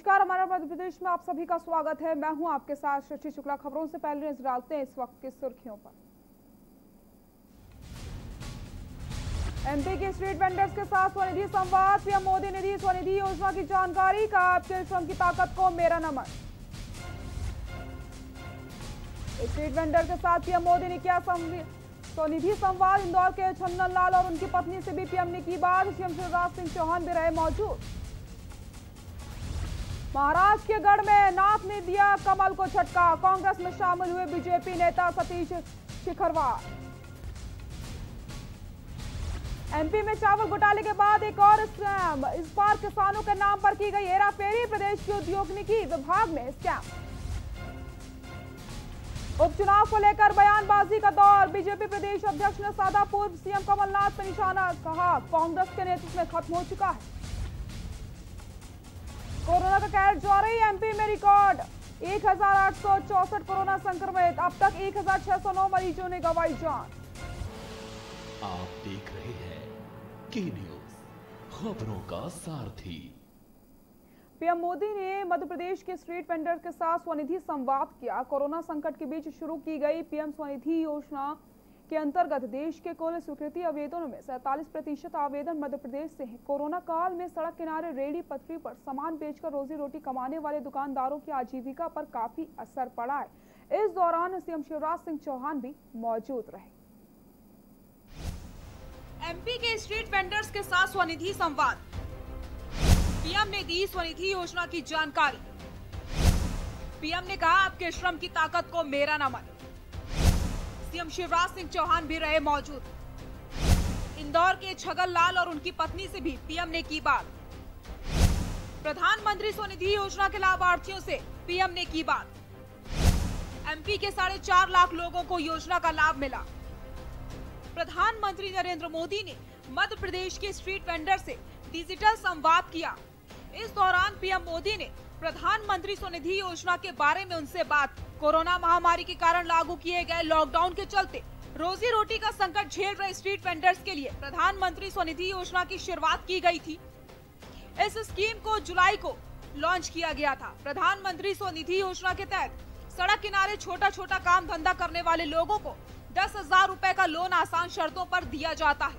नमस्कार, हमारे मध्य प्रदेश में आप सभी का स्वागत है। मैं हूं आपके साथ शशि शुक्ला। खबरों से पहले नजर डालते हैं इस वक्त की सुर्खियों पर। एमपी के स्ट्रीट वेंडर्स के साथ स्वनिधि संवाद। पीएम मोदी निधि स्वनिधि योजना की जानकारी का आपके श्रम की ताकत को मेरा नमन। स्ट्रीट वेंडर के साथ पीएम मोदी ने किया स्वनिधि संवाद। इंदौर के चंदन लाल और उनकी पत्नी से भी पीएम ने की बात। सीएम शिवराज सिंह चौहान भी रहे मौजूद। महाराष्ट्र के गढ़ में नाथ ने दिया कमल को झटका। कांग्रेस में शामिल हुए बीजेपी नेता सतीश शिखरवार। एमपी में चावल घोटाले के बाद एक और स्कैम। इस बार किसानों के नाम पर की गई हेराफेरी। प्रदेश की उद्योगनिकी विभाग में स्कैम। उपचुनाव को लेकर बयानबाजी का दौर। बीजेपी प्रदेश अध्यक्ष ने साधा पूर्व सीएम कमलनाथ पर निशाना। कहा कांग्रेस के नेतृत्व में खत्म हो चुका है। कोरोना का कहर जारी। एमपी में रिकॉर्ड 1864 कोरोना संक्रमित। अब तक 1609 मरीजों ने गंवाई जान। आप देख रहे हैं के न्यूज, खबरों का सारथी। पीएम मोदी ने मध्य प्रदेश के स्ट्रीट वेंडर के साथ स्वनिधि संवाद किया। कोरोना संकट के बीच शुरू की गई पीएम स्वनिधि योजना के अंतर्गत देश के कुल स्वीकृति आवेदनों में 47% आवेदन मध्य प्रदेश से हैं। कोरोना काल में सड़क किनारे रेहड़ी पटरी पर सामान बेचकर रोजी रोटी कमाने वाले दुकानदारों की आजीविका पर काफी असर पड़ा है। इस दौरान सीएम शिवराज सिंह चौहान भी मौजूद रहे। एमपी के स्ट्रीट वेंडर्स के साथ स्वनिधि संवाद। पीएम ने दी स्वनिधि योजना की जानकारी। पीएम ने कहा आपके श्रम की ताकत को मेरा नमन। सीएम शिवराज सिंह चौहान भी रहे मौजूद। इंदौर के छगन लाल और उनकी पत्नी से भी पीएम ने की बात। प्रधानमंत्री स्वनिधि योजना के लाभार्थियों से पीएम ने की बात। एमपी के 4.5 लाख लोगों को योजना का लाभ मिला। प्रधानमंत्री नरेंद्र मोदी ने मध्य प्रदेश के स्ट्रीट वेंडर से डिजिटल संवाद किया। इस दौरान पीएम मोदी ने प्रधानमंत्री स्वनिधि योजना के बारे में उनसे बात। कोरोना महामारी के कारण लागू किए गए लॉकडाउन के चलते रोजी रोटी का संकट झेल रहे स्ट्रीट वेंडर्स के लिए प्रधानमंत्री स्वनिधि योजना की शुरुआत की गई थी। इस स्कीम को जुलाई को लॉन्च किया गया था। प्रधानमंत्री स्वनिधि योजना के तहत सड़क किनारे छोटा छोटा काम धंधा करने वाले लोगों को 10,000 रुपए का लोन आसान शर्तों पर दिया जाता है।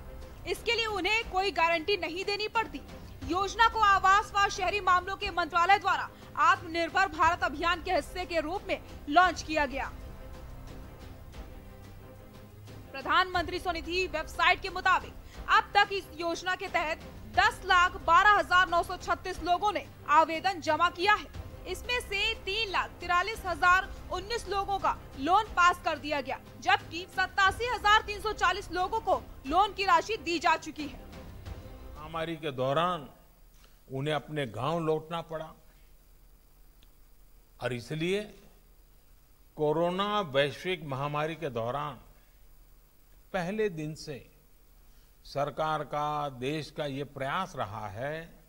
इसके लिए उन्हें कोई गारंटी नहीं देनी पड़ती। योजना को आवास व शहरी मामलों के मंत्रालय द्वारा आत्मनिर्भर भारत अभियान के हिस्से के रूप में लॉन्च किया गया। प्रधानमंत्री स्वनिधि वेबसाइट के मुताबिक अब तक इस योजना के तहत 10,12,936 लोगों ने आवेदन जमा किया है। इसमें से 3,43,019 लोगों का लोन पास कर दिया गया, जबकि 87,340 लोगों को लोन की राशि दी जा चुकी है। महामारी के दौरान उन्हें अपने गांव लौटना पड़ा और इसलिए कोरोना वैश्विक महामारी के दौरान पहले दिन से सरकार का, देश का ये प्रयास रहा है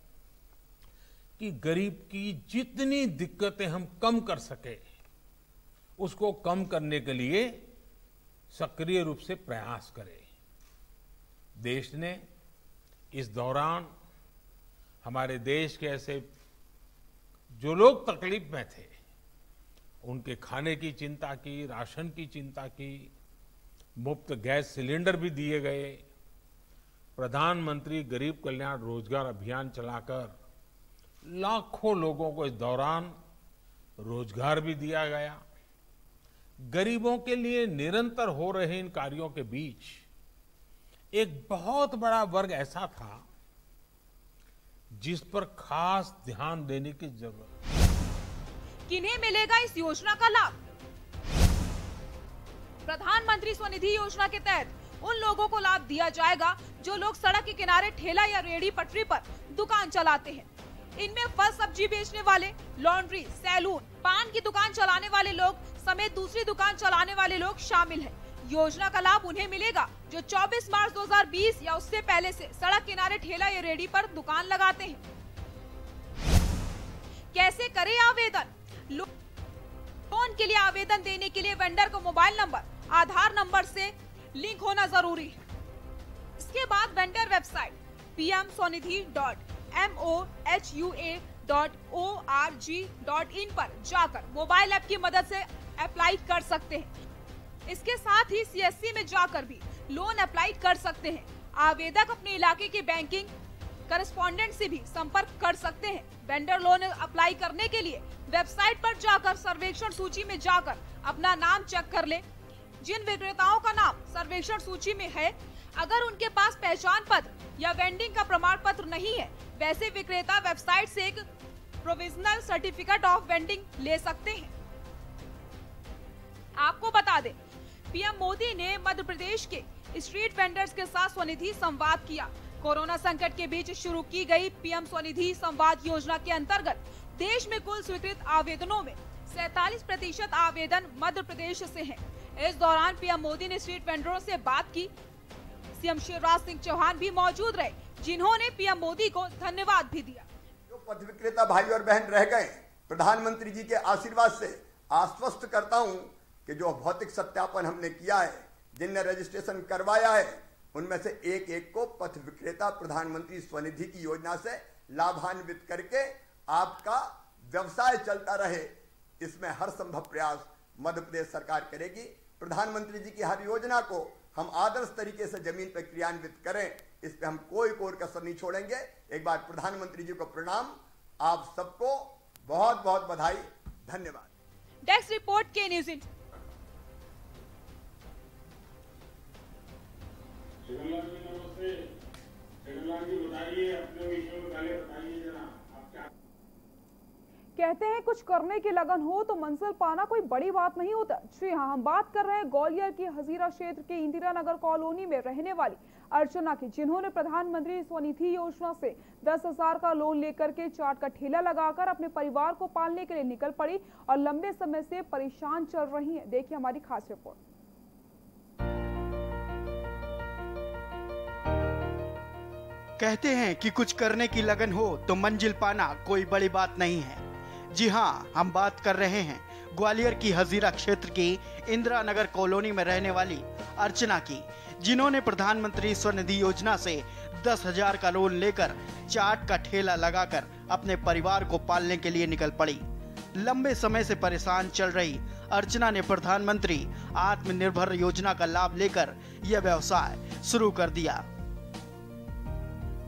कि गरीब की जितनी दिक्कतें हम कम कर सके, उसको कम करने के लिए सक्रिय रूप से प्रयास करें। देश ने इस दौरान हमारे देश के ऐसे जो लोग तकलीफ में थे, उनके खाने की चिंता की, राशन की चिंता की, मुफ्त गैस सिलेंडर भी दिए गए। प्रधानमंत्री गरीब कल्याण रोजगार अभियान चलाकर लाखों लोगों को इस दौरान रोजगार भी दिया गया। गरीबों के लिए निरंतर हो रहे इन कार्यों के बीच एक बहुत बड़ा वर्ग ऐसा था जिस पर खास ध्यान देने की जरूरत है। किन्हें मिलेगा इस योजना का लाभ? प्रधानमंत्री स्वनिधि योजना के तहत उन लोगों को लाभ दिया जाएगा जो लोग सड़क के किनारे ठेला या रेहड़ी पटरी पर दुकान चलाते हैं। इनमें फल सब्जी बेचने वाले, लॉन्ड्री, सैलून, पान की दुकान चलाने वाले लोग समेत दूसरी दुकान चलाने वाले लोग शामिल हैं। योजना का लाभ उन्हें मिलेगा जो 24 मार्च 2020 या उससे पहले से सड़क किनारे ठेला या रेहड़ी पर दुकान लगाते हैं। कैसे करें आवेदन? लोन के लिए आवेदन देने के लिए वेंडर को मोबाइल नंबर, आधार नंबर से लिंक होना जरूरी है। इसके बाद वेंडर वेबसाइट pmswanidhi.mohua www.pmmodirect.org.in पर जाकर मोबाइल ऐप की मदद से अप्लाई कर सकते हैं। इसके साथ ही CSC में जाकर भी लोन अप्लाई कर सकते हैं। आवेदक अपने इलाके के बैंकिंग करस्पॉन्डेंट से भी संपर्क कर सकते हैं। वेंडर लोन अप्लाई करने के लिए वेबसाइट पर जाकर सर्वेक्षण सूची में जाकर अपना नाम चेक कर ले। जिन विक्रेताओं का नाम सर्वेक्षण सूची में है, अगर उनके पास पहचान पत्र या वेंडिंग का प्रमाण पत्र नहीं है, वैसे विक्रेता वेबसाइट से एक प्रोविजनल सर्टिफिकेट ऑफ वेंडिंग ले सकते हैं। आपको बता दें, पीएम मोदी ने मध्य प्रदेश के स्ट्रीट वेंडर्स के साथ स्वनिधि संवाद किया। कोरोना संकट के बीच शुरू की गई पीएम स्वनिधि संवाद योजना के अंतर्गत देश में कुल स्वीकृत आवेदनों में 47% आवेदन मध्य प्रदेश से हैं। इस दौरान पीएम मोदी ने स्ट्रीट वेंडरों से बात की। सीएम शिवराज सिंह चौहान भी मौजूद रहे, जिन्होंने पीएम मोदी को धन्यवाद भी दिया। जो पथ विक्रेता भाई और बहन रह गए, प्रधानमंत्री जी के आशीर्वाद से आश्वस्त करता हूं कि जो भौतिक सत्यापन हमने किया है, जिनने रजिस्ट्रेशन करवाया है, उनमें से एक एक को पथ विक्रेता प्रधानमंत्री स्वनिधि की योजना से लाभान्वित करके आपका व्यवसाय चलता रहे, इसमें हर संभव प्रयास मध्य प्रदेश सरकार करेगी। प्रधानमंत्री जी की हर योजना को हम आदर्श तरीके से जमीन पर क्रियान्वित करें, इस पे हम कोई कसर नहीं छोड़ेंगे। एक बार प्रधानमंत्री जी को प्रणाम, आप सबको बहुत बहुत बधाई, धन्यवाद। डेस्क रिपोर्ट के न्यूज़ इंडिया। कहते हैं कुछ करने की लगन हो तो मंजिल पाना कोई बड़ी बात नहीं होता। जी हाँ, हम बात कर रहे हैं ग्वालियर की हजीरा क्षेत्र के इंदिरा नगर कॉलोनी में रहने वाली अर्चना की, जिन्होंने प्रधानमंत्री स्वनिधि योजना से 10,000 का लोन लेकर के चाट का ठेला लगाकर अपने परिवार को पालने के लिए निकल पड़ी और लंबे समय से परेशान चल रही हैं। देखिए हमारी खास रिपोर्ट। कहते हैं कि कुछ करने की लगन हो तो मंजिल पाना कोई बड़ी बात नहीं है। जी हाँ, हम बात कर रहे हैं ग्वालियर की हजीरा क्षेत्र की इंदिरा नगर कॉलोनी में रहने वाली अर्चना की, जिन्होंने प्रधानमंत्री स्वनिधि योजना से 10,000 का लोन लेकर चाट का ठेला लगाकर अपने परिवार को पालने के लिए निकल पड़ी। लंबे समय से परेशान चल रही अर्चना ने प्रधानमंत्री आत्मनिर्भर योजना का लाभ लेकर यह व्यवसाय शुरू कर दिया।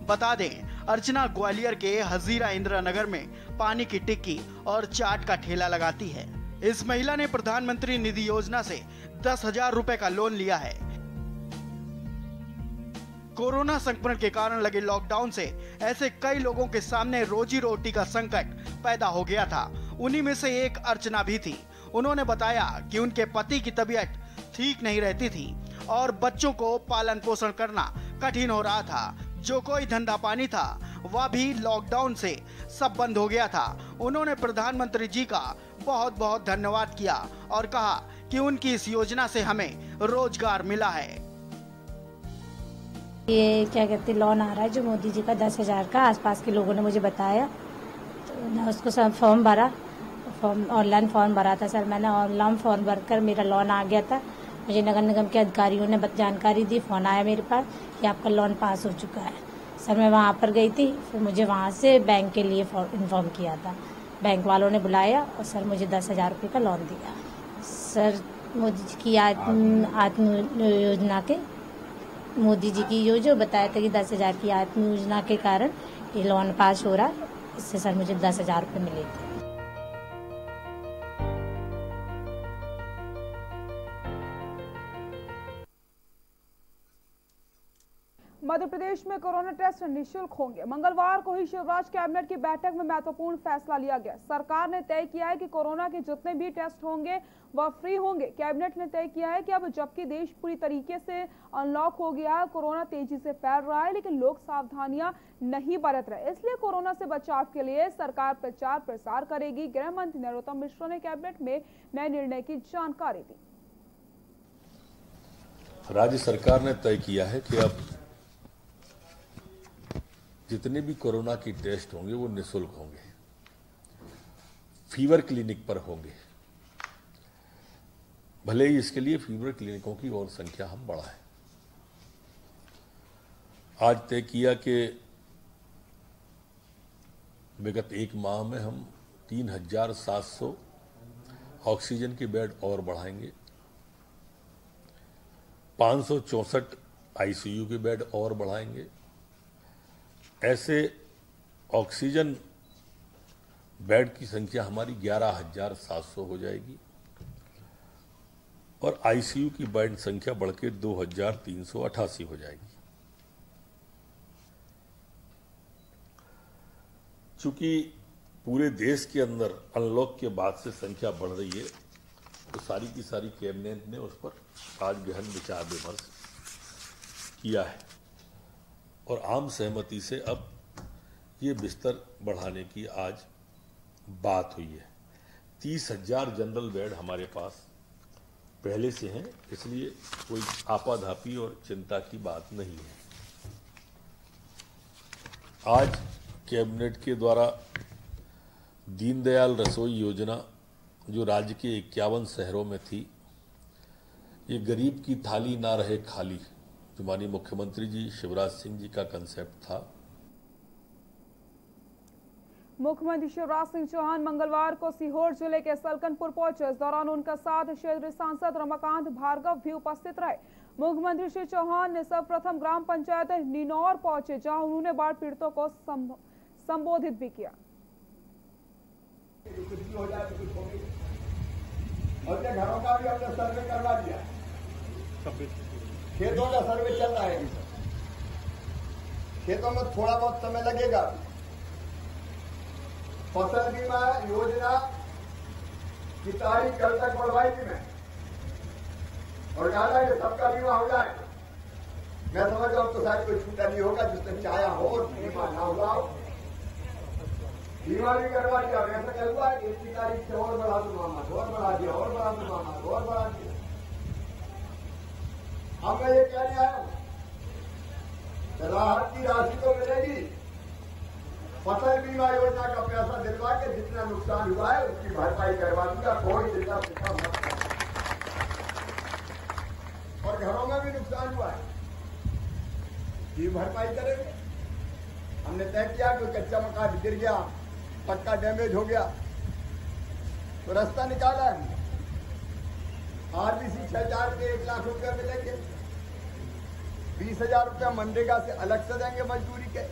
बता दें, अर्चना ग्वालियर के हजीरा इंदिरा नगर में पानी की टिक्की और चाट का ठेला लगाती है। इस महिला ने प्रधानमंत्री निधि योजना से 10,000 रुपए का लोन लिया है। कोरोना संक्रमण के कारण लगे लॉकडाउन से ऐसे कई लोगों के सामने रोजी रोटी का संकट पैदा हो गया था। उन्हीं में से एक अर्चना भी थी। उन्होंने बताया कि उनके पति की तबीयत ठीक नहीं रहती थी और बच्चों को पालन पोषण करना कठिन हो रहा था। जो कोई धंधा पानी था वह भी लॉकडाउन से सब बंद हो गया था। उन्होंने प्रधानमंत्री जी का बहुत बहुत धन्यवाद किया और कहा कि उनकी इस योजना से हमें रोजगार मिला है। ये क्या कहते लोन आ रहा है जो मोदी जी का 10,000 का, आसपास के लोगों ने मुझे बताया, तो मैं उसको सब फॉर्म भरा, ऑनलाइन फॉर्म भरा था सर। मैंने ऑनलाइन फॉर्म भरकर मेरा लोन आ गया था। मुझे नगर निगम के अधिकारियों ने जानकारी दी, फोन आया मेरे पास कि आपका लोन पास हो चुका है। सर मैं वहाँ पर गई थी, फिर मुझे वहाँ से बैंक के लिए इन्फॉर्म किया था। बैंक वालों ने बुलाया और सर मुझे 10,000 रुपये का लोन दिया। सर मोदी जी की आत्म योजना के मोदी जी की जो बताया था कि 10,000 की आत्म योजना के कारण ये लोन पास हो रहा है, इससे सर मुझे 10,000 रुपये मिले थे। मध्य प्रदेश में कोरोना टेस्ट निःशुल्क होंगे। मंगलवार को ही शिवराज कैबिनेट की बैठक में महत्वपूर्ण फैसला लिया गया। सरकार ने तय किया है कि कोरोना के जितने भी टेस्ट होंगे वह फ्री होंगे। कैबिनेट ने तय किया है कि अब जबकि देश पूरी तरीके से अनलॉक हो गया है, कोरोना तेजी से फैल रहा है, लेकिन लोग सावधानियां नहीं बरत रहे, इसलिए कोरोना से बचाव के लिए सरकार प्रचार प्रसार करेगी। गृह मंत्री नरोत्तम मिश्रा ने कैबिनेट में नए निर्णय की जानकारी दी। राज्य सरकार ने तय किया है कि अब जितने भी कोरोना की टेस्ट होंगे वो निःशुल्क होंगे, फीवर क्लिनिक पर होंगे। भले ही इसके लिए फीवर क्लिनिकों की और संख्या हम बढ़ाएं। आज तय किया कि विगत एक माह में हम 3700 ऑक्सीजन के बेड और बढ़ाएंगे, 564 आईसीयू के बेड और बढ़ाएंगे। ऐसे ऑक्सीजन बेड की संख्या हमारी 11,700 हो जाएगी और आईसीयू की बेड संख्या बढ़ के 2,388 हो जाएगी। चूंकि पूरे देश के अंदर अनलॉक के बाद से संख्या बढ़ रही है, तो सारी की सारी कैबिनेट ने उस पर आज गहन विचार विमर्श किया है और आम सहमति से अब ये बिस्तर बढ़ाने की आज बात हुई है। 30,000 जनरल बेड हमारे पास पहले से हैं, इसलिए कोई आपाधापी और चिंता की बात नहीं है। आज कैबिनेट के द्वारा दीनदयाल रसोई योजना जो राज्य के 51 शहरों में थी, ये गरीब की थाली ना रहे खाली, जो माननीय मुख्यमंत्री जी शिवराज सिंह जी का कंसेप्ट था। मुख्यमंत्री शिवराज सिंह चौहान मंगलवार को सीहोर जिले के सलकनपुर पहुंचे। इस दौरान उनका साथ क्षेत्रीय सांसद रमाकांत भार्गव भी उपस्थित रहे। मुख्यमंत्री श्री चौहान ने सर्वप्रथम ग्राम पंचायत निनौर पहुंचे, जहां उन्होंने बाढ़ पीड़ितों को संबोधित भी किया। और घरों का भी हमने सर्वे करवा दिया, खेतों का सर्वे चल रहा है। खेतों में थोड़ा बहुत समय लगेगा। फसल बीमा योजना की तारीख कल तक बढ़वाई थी मैं, और कहा कि सबका बीमा हो जाए। मैं समझ रहा हूं तो शायद कोई छूटा नहीं होगा जिसने चाहा हो और बीमा ना हुआ हो। बीमा भी करवा दिया। ऐसा क्या हुआ कि 1 तारीख से और बढ़ा दूंगा, और बढ़ा दिया, और बढ़ा दूंगा, और बढ़ा दिया। अब मैं ये कहने आया हूं, राहत की राशि तो मिलेगी। फसल बीमा योजना का पैसा दिलवा के जितना नुकसान हुआ है उसकी भरपाई करवा दूंगा, कोई चिंता फिक्र मत करो। और घरों में भी नुकसान हुआ है, ये भरपाई करेंगे। हमने तय किया कि कच्चा मकान गिर गया, पक्का डैमेज हो गया, तो रास्ता निकाला है। आरबीसी 6,000 के 1 लाख रुपया मिलेंगे, 20,000 रुपया मनरेगा से अलग से देंगे मजदूरी के,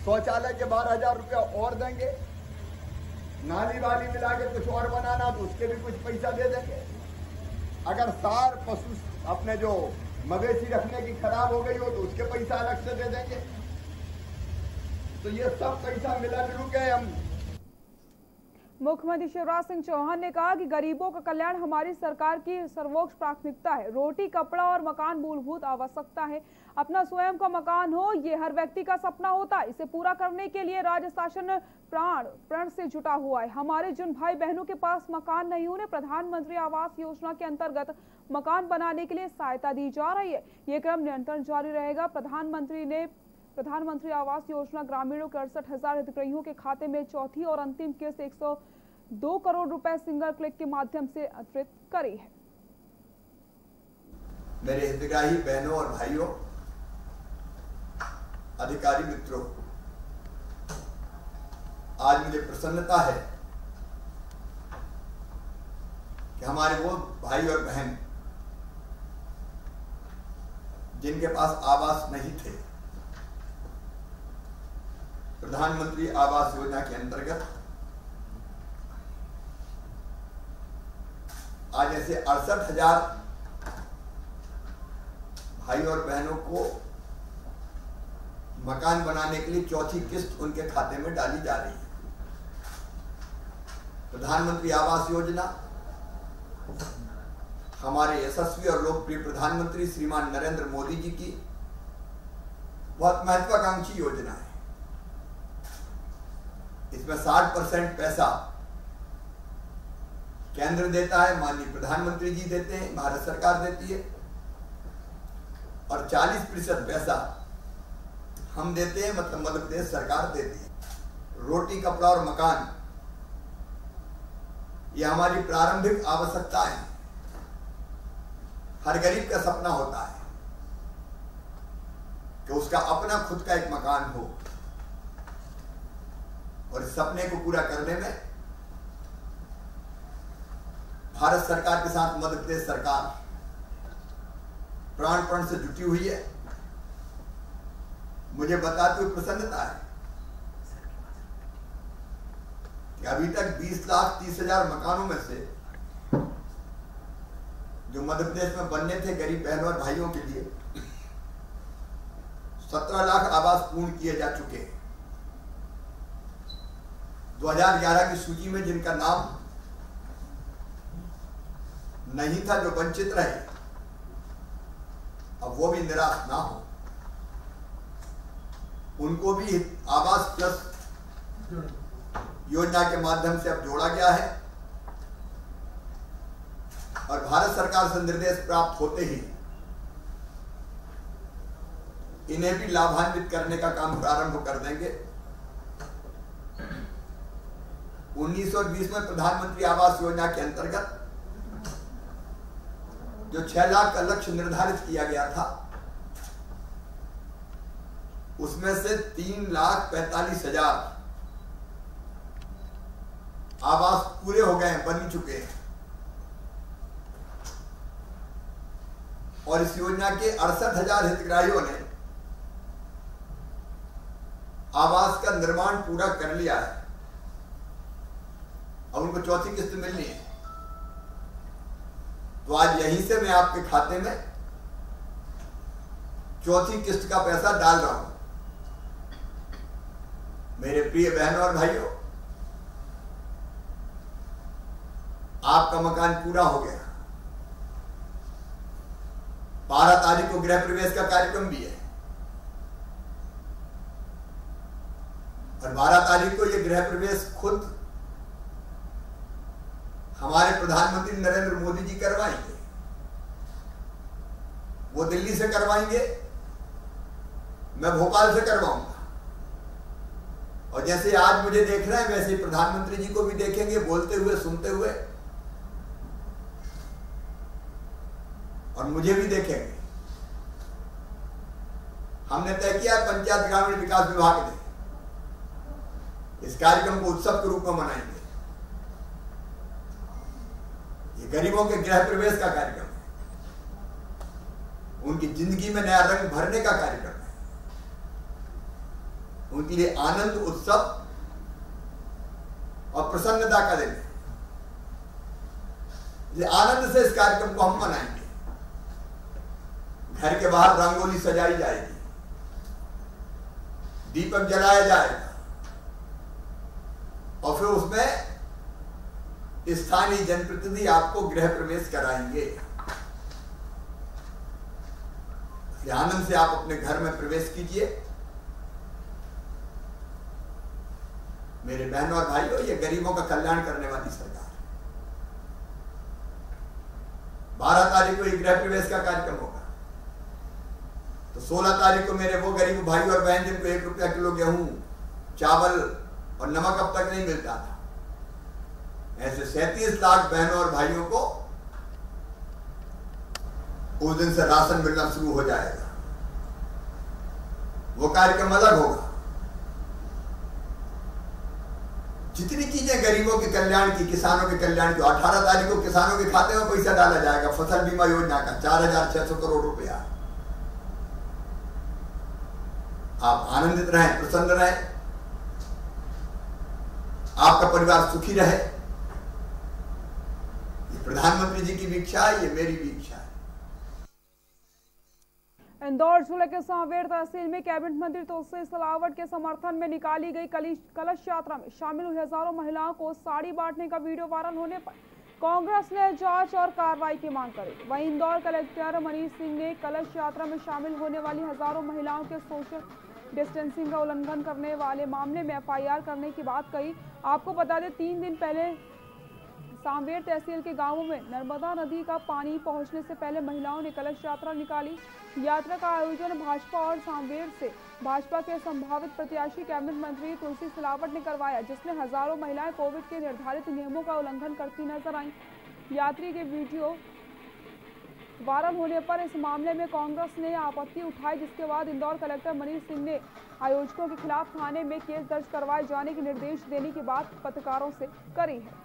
शौचालय के 12,000 रुपया और देंगे, नाली वाली मिला के कुछ और बनाना तो उसके भी कुछ पैसा दे देंगे। अगर सार पशु अपने जो मवेशी रखने की खराब हो गई हो तो उसके पैसा अलग से दे देंगे। तो ये सब पैसा मिला जुल के हम। मुख्यमंत्री शिवराज सिंह चौहान ने कहा कि गरीबों का कल्याण हमारी सरकार की सर्वोच्च प्राथमिकता है। रोटी, कपड़ा और मकान मूलभूत आवश्यकता है। अपना स्वयं का मकान हो, ये हर व्यक्ति का सपना होता है। इसे पूरा करने के लिए राज्य शासन प्राण से जुटा हुआ है। हमारे जिन भाई बहनों के पास मकान नहीं, उन्हें प्रधानमंत्री आवास योजना के अंतर्गत मकान बनाने के लिए सहायता दी जा रही है। ये क्रम निरंतर जारी रहेगा। प्रधानमंत्री आवास योजना ग्रामीणों के 68,000 हितग्राहियों के खाते में चौथी और अंतिम किस्त 102 करोड़ रुपए सिंगल क्लिक के माध्यम से अंतरित करी है। मेरे हितग्राही बहनों और भाइयों, अधिकारी मित्रों, आज मुझे प्रसन्नता है कि हमारे वो भाई और बहन जिनके पास आवास नहीं थे, प्रधानमंत्री आवास योजना के अंतर्गत आज ऐसे 68,000 भाई और बहनों को मकान बनाने के लिए चौथी किस्त उनके खाते में डाली जा रही है। प्रधानमंत्री आवास योजना हमारे यशस्वी और लोकप्रिय प्रधानमंत्री श्रीमान नरेंद्र मोदी जी की बहुत महत्वाकांक्षी योजना है। इसमें 60% पैसा केंद्र देता है, माननीय प्रधानमंत्री जी देते हैं, भारत सरकार देती है, और 40% पैसा हम देते हैं, मतलब मध्य प्रदेश सरकार देती है। रोटी, कपड़ा और मकान ये हमारी प्रारंभिक आवश्यकता है। हर गरीब का सपना होता है कि उसका अपना खुद का एक मकान हो। और इस सपने को पूरा करने में भारत सरकार के साथ मध्य प्रदेश सरकार प्राणपण से जुटी हुई है। मुझे बताते हुए प्रसन्नता है कि अभी तक 20,30,000 मकानों में से जो मध्य प्रदेश में बनने थे गरीब बहनों और भाइयों के लिए 17 लाख आवास पूर्ण किए जा चुके हैं। 2011 की सूची में जिनका नाम नहीं था, जो वंचित रहे, अब वो भी निराश ना हो, उनको भी आवास प्लस योजना के माध्यम से अब जोड़ा गया है और भारत सरकार से निर्देश प्राप्त होते ही इन्हें भी लाभान्वित करने का काम प्रारंभ कर देंगे। 19 और 20 में प्रधानमंत्री आवास योजना के अंतर्गत जो 6 लाख का लक्ष्य निर्धारित किया गया था, उसमें से 3,45,000 आवास पूरे हो गए हैं, बन चुके हैं और इस योजना के 68,000 हितग्राहियों ने आवास का निर्माण पूरा कर लिया है। अब उनको चौथी किस्त मिलनी है। तो आज यहीं से मैं आपके खाते में चौथी किस्त का पैसा डाल रहा हूं। मेरे प्रिय बहनों और भाइयों, आपका मकान पूरा हो गया। 12 तारीख को गृह प्रवेश का कार्यक्रम भी है और 12 तारीख को यह गृह प्रवेश खुद हमारे प्रधानमंत्री नरेंद्र मोदी जी करवाएंगे। वो दिल्ली से करवाएंगे, मैं भोपाल से करवाऊंगा और जैसे आज मुझे देख रहे हैं वैसे ही प्रधानमंत्री जी को भी देखेंगे, बोलते हुए, सुनते हुए और मुझे भी देखेंगे। हमने तय किया पंचायत ग्रामीण विकास विभाग ने इस कार्यक्रम को उत्सव के रूप में मनाएंगे। ये गरीबों के गृह प्रवेश का कार्यक्रम है, उनकी जिंदगी में नया रंग भरने का कार्यक्रम है, उनके लिए आनंद, उत्सव और प्रसन्नता का दिन है। ये आनंद से इस कार्यक्रम को हम मनाएंगे। घर के बाहर रंगोली सजाई जाएगी, दीपक जलाया जाएगा और फिर उसमें स्थानीय जनप्रतिनिधि आपको गृह प्रवेश कराएंगे। आनंद से आप अपने घर में प्रवेश कीजिए। मेरे बहनों और भाइयों, ये गरीबों का कल्याण करने वाली सरकार है। 12 तारीख को ये गृह प्रवेश का कार्यक्रम होगा तो 16 तारीख को मेरे वो गरीब भाई और बहन जिनको 1 रुपया किलो गेहूं, चावल और नमक अब तक नहीं मिलता था, ऐसे 37 लाख बहनों और भाइयों को उस दिन से राशन मिलना शुरू हो जाएगा। वो कार्यक्रम अलग होगा। जितनी चीजें गरीबों के कल्याण की, किसानों के कल्याण की, 18 तारीख को किसानों के खाते में पैसा डाला जाएगा फसल बीमा योजना का 4,600 करोड़ रुपया। आप आनंदित रहें, प्रसन्न रहें, आपका परिवार सुखी रहे। ये प्रधानमंत्री जी की भी इच्छा है, ये मेरी भी इच्छा है। इंदौर जिले के सांवेर तहसील में कैबिनेट मंत्री तुलसी सिलावट के समर्थन में निकाली गई कलश यात्रा में शामिल हुई हजारों महिलाओं को साड़ी बांटने का वीडियो वायरल होने पर कांग्रेस ने जांच और कार्रवाई की मांग करी। वहीं इंदौर कलेक्टर मनीष सिंह ने कलश यात्रा में शामिल होने वाली हजारों महिलाओं के सोशल डिस्टेंसिंग का उल्लंघन करने वाले मामले में FIR करने की बात कही। आपको बता दें, 3 दिन पहले सांवेर तहसील के गांवों में नर्मदा नदी का पानी पहुंचने से पहले महिलाओं ने कलश यात्रा निकाली। यात्रा का आयोजन भाजपा और सांवेर से भाजपा के संभावित प्रत्याशी कैबिनेट मंत्री तुलसी सिलावट ने करवाया, जिसमें हजारों महिलाएं कोविड के निर्धारित नियमों का उल्लंघन करती नजर आईं। यात्री के वीडियो वायरल होने पर इस मामले में कांग्रेस ने आपत्ति उठाई, जिसके बाद इंदौर कलेक्टर मनीष सिंह ने आयोजकों के खिलाफ थाने में केस दर्ज करवाए जाने के निर्देश देने की बात पत्रकारों से करी है।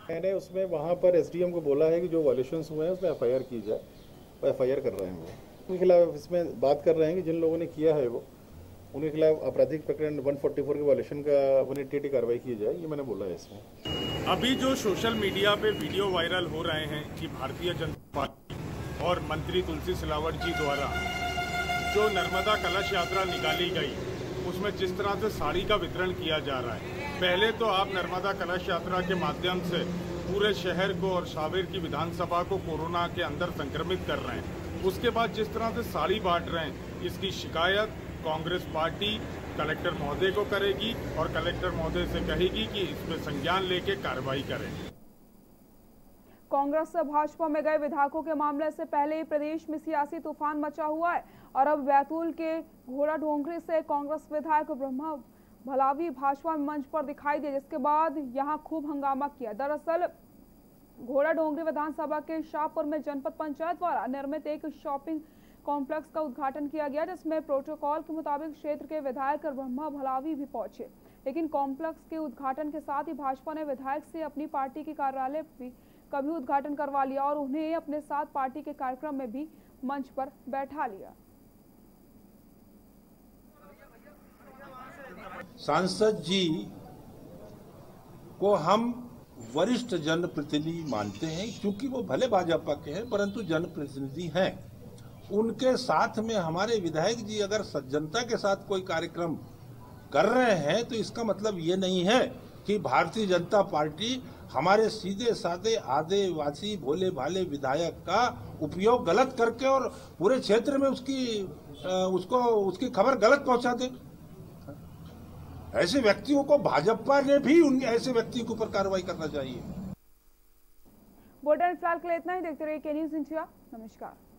मैंने उसमें वहाँ पर एसडीएम को बोला है कि जो वायलेशंस हुए हैं उसमें एफआईआर की जाए, वो एफआईआर कर रहे हैं। वो उनके खिलाफ इसमें बात कर रहे हैं कि जिन लोगों ने किया है वो उनके खिलाफ आपराधिक प्रकरण 144 के वायलेशन का 188 कार्रवाई की जाए, ये मैंने बोला है इसमें। अभी जो सोशल मीडिया पे वीडियो वायरल हो रहे हैं कि भारतीय जनता पार्टी और मंत्री तुलसी सिलावट जी द्वारा जो नर्मदा कलश यात्रा निकाली गई उसमें जिस तरह से साड़ी का वितरण किया जा रहा है, पहले तो आप नर्मदा कलश यात्रा के माध्यम से पूरे शहर को और सावेर की विधानसभा को कोरोना के अंदर संक्रमित कर रहे हैं। उसके बाद जिस तरह से साड़ी बांट रहे हैं, इसकी शिकायत कांग्रेस पार्टी कलेक्टर महोदय को करेगी और कलेक्टर महोदय से कहेगी कि इस पर संज्ञान लेके कार्रवाई करें। कांग्रेस से भाजपा में गए विधायकों के मामले से पहले ही प्रदेश में सियासी तूफान मचा हुआ है और अब बैतूल के घोड़ा ढोंगरी से कांग्रेस विधायक ब्रह्मा भलावी भाजपा में मंच पर दिखाई दिए, जिसके बाद यहां खूब हंगामा किया। दरअसल घोड़ा ढोंगरी विधानसभा के शाहपुर में जनपद पंचायत द्वारा निर्मित एक शॉपिंग कॉम्प्लेक्स का उद्घाटन किया गया, जिसमें प्रोटोकॉल के मुताबिक क्षेत्र के विधायक ब्रह्मा भलावी भी पहुंचे। लेकिन कॉम्प्लेक्स के उद्घाटन के साथ ही भाजपा ने विधायक से अपनी पार्टी के कार्यालय का भी उद्घाटन करवा लिया और उन्हें अपने साथ पार्टी के कार्यक्रम में भी मंच पर बैठा लिया। सांसद जी को हम वरिष्ठ जनप्रतिनिधि मानते हैं, क्योंकि वो भले भाजपा के हैं परंतु जनप्रतिनिधि हैं। उनके साथ में हमारे विधायक जी अगर जनता के साथ कोई कार्यक्रम कर रहे हैं तो इसका मतलब ये नहीं है कि भारतीय जनता पार्टी हमारे सीधे साधे आदिवासी भोले भाले विधायक का उपयोग गलत करके और पूरे क्षेत्र में उसकी खबर गलत पहुंचा दे। ऐसे व्यक्तियों को भाजपा ने भी ऐसे व्यक्ति के ऊपर कार्रवाई करना चाहिए। बुलेटिन फिलहाल के लिए इतना ही। देखते रहिए के न्यूज़ इंडिया। नमस्कार।